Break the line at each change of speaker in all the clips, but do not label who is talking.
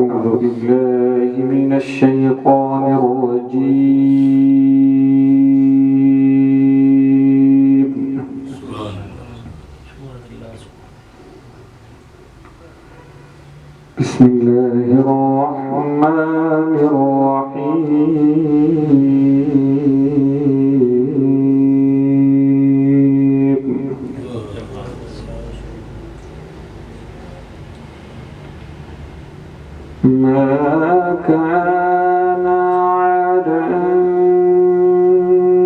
أعوذ بالله من الشيطان الرجيم. بسم الله الرحمن الرحيم. ما كان على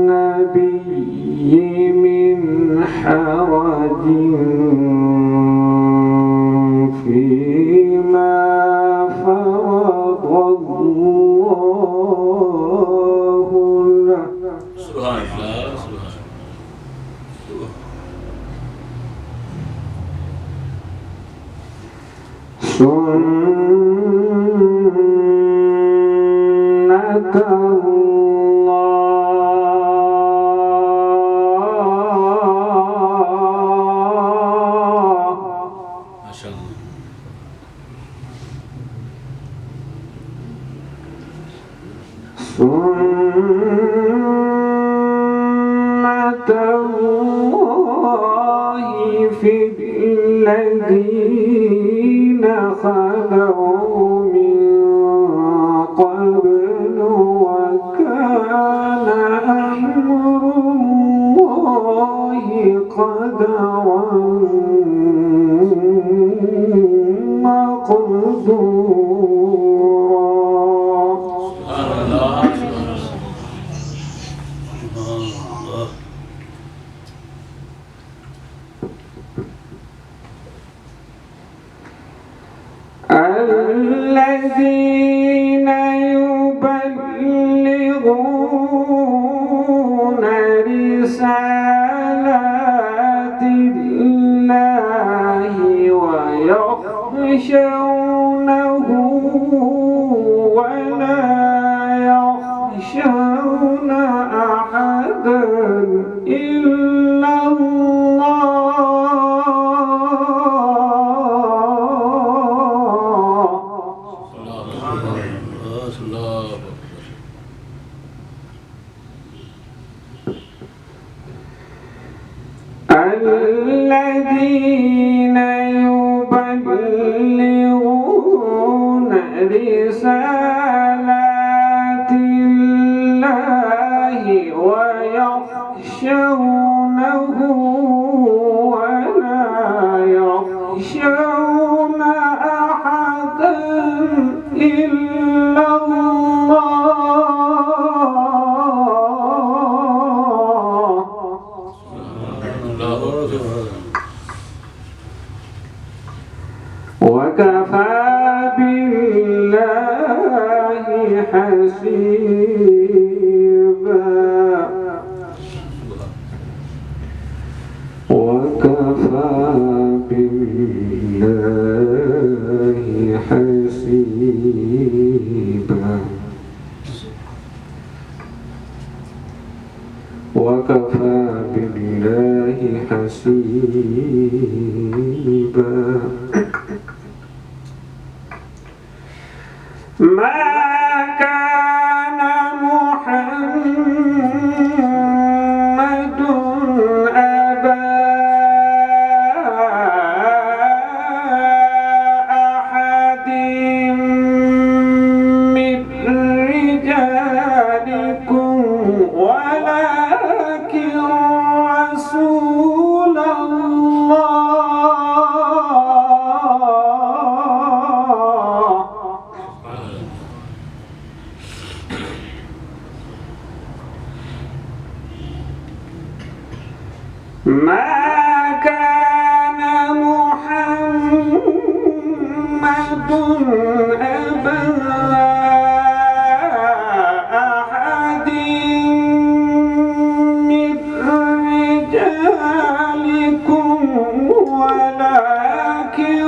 النبي من حرج فيما فرض الله له. سنة الله ما شاء الله. سنة الله في الذين خلوا من قبل وكان أمر الله قدرا مقدورا. الذين يبلغون رسالات الله ويخشونه ولا يخشون أحدا إلا الذين يبلغون رسالات الله ويخشونه ولا يخشون أحدا إلا وكفى بالله حسيبا. وكفى بالله حسيبا. وكفى بالله حسيبا. ما كان محمد أبا أحد من رجالكم ولكن رسول الله ما كان محمد أبا أحد من رجالكم ولكن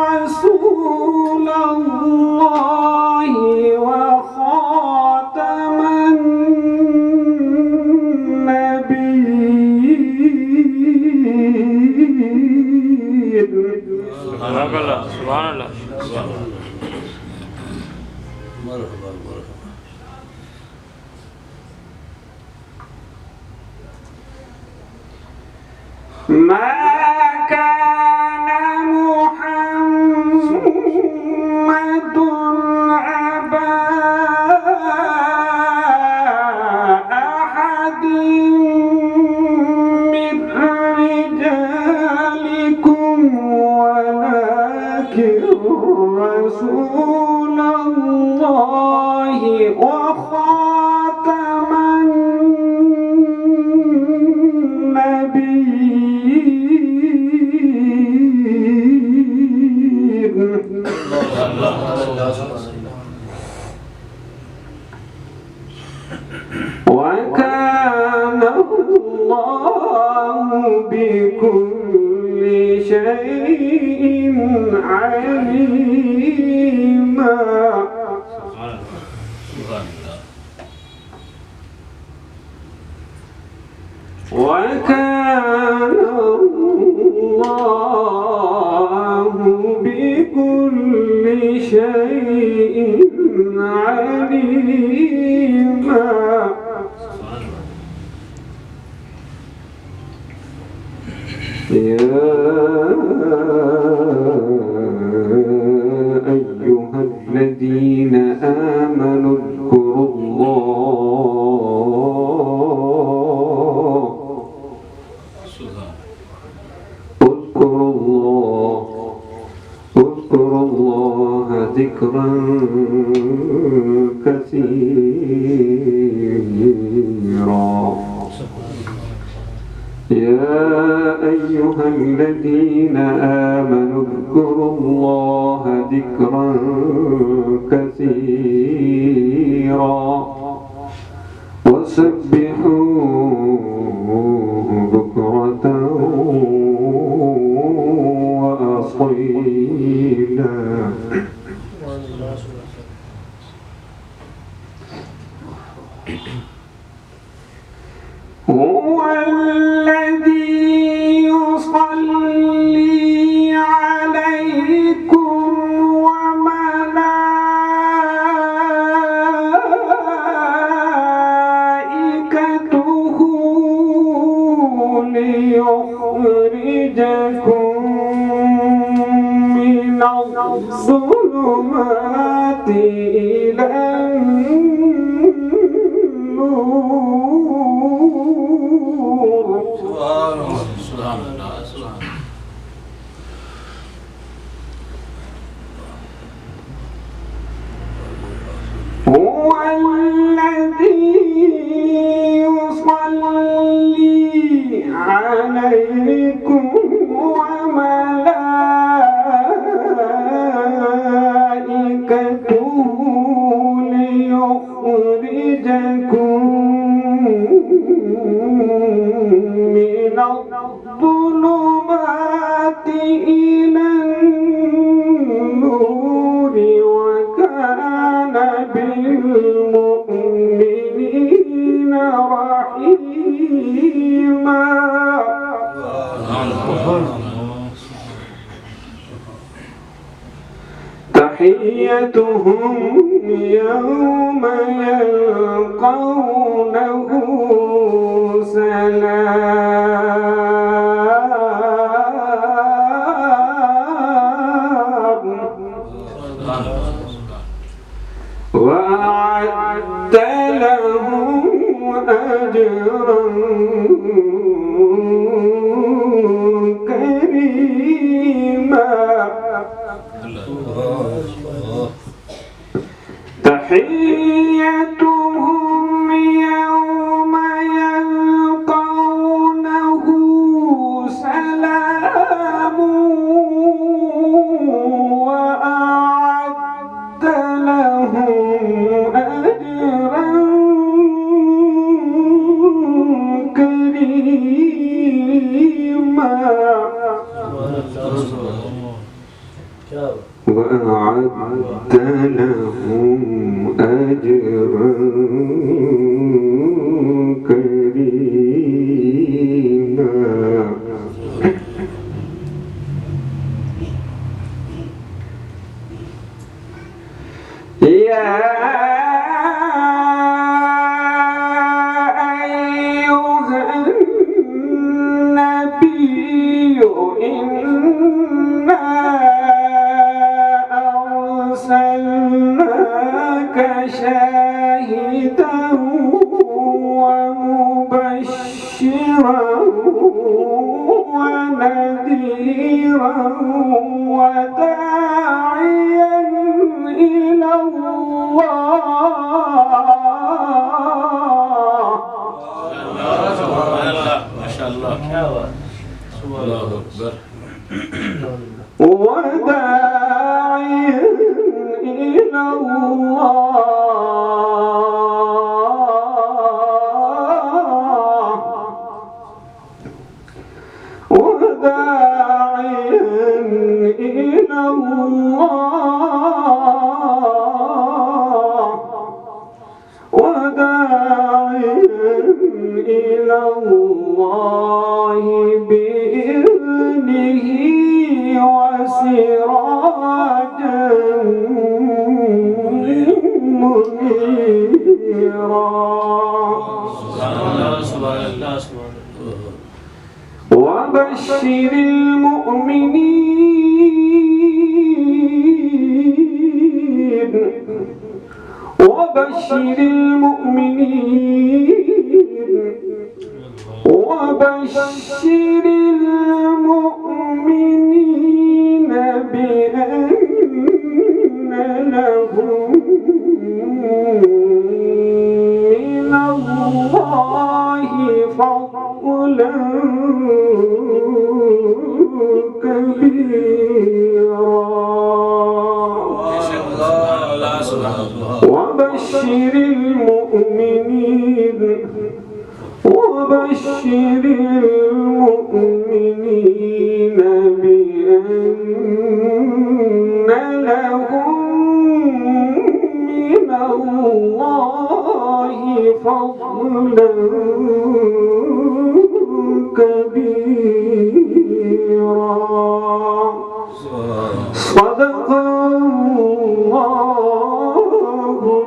رسول الله وخاتم النبيين.
سبحان الله سبحان الله. مرحبا مرحبا.
ما كان محمد أبا أحد من رجالكم ولكن رسول الله وخاتم وكان الله بكل شيء عليما. وكان الله بكل شيء عليما. يا أيها الذين آمنوا اذكروا الله ذكرا كثيرا. يا أيها الذين آمنوا اذكروا الله ذكرا كثيرا وسبحوه بكرة وأصيلا. هو الذي يصلي عليكم وملائكته ليخرجكم من الظلمات إلى هو الذي يصلي عليكم وملائكته ليخرجكم من الظلمات إلى النور وكان بالمؤمنين رحيما. تحيتهم يوم يلقونه سلام وأعد لهم أجرا كريما. تحيتهم يوم يلقونه سلام وأعد لهم أجرا كريما. وأعد لهم أجرا كريما. يا إنا أرسلناك شاهدا ومبشرا ونذيرا وداعيا إلى الله.
ما شاء الله. الله أكبر.
وداعيا إلى الله وداعيا إلى الله وداعيا إلى الله بإذنه وسراجا منيرا. وبشر المؤمنين وبشر المؤمنين وبشر المؤمنين بأن لهم من الله فضلا كبيرا. وبشر المؤمنين وبشر المؤمنين بأن لهم من الله فضلا كبيرا. صدق الله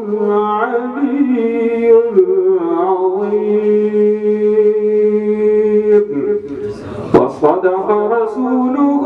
العلي العظيم وصدق رسوله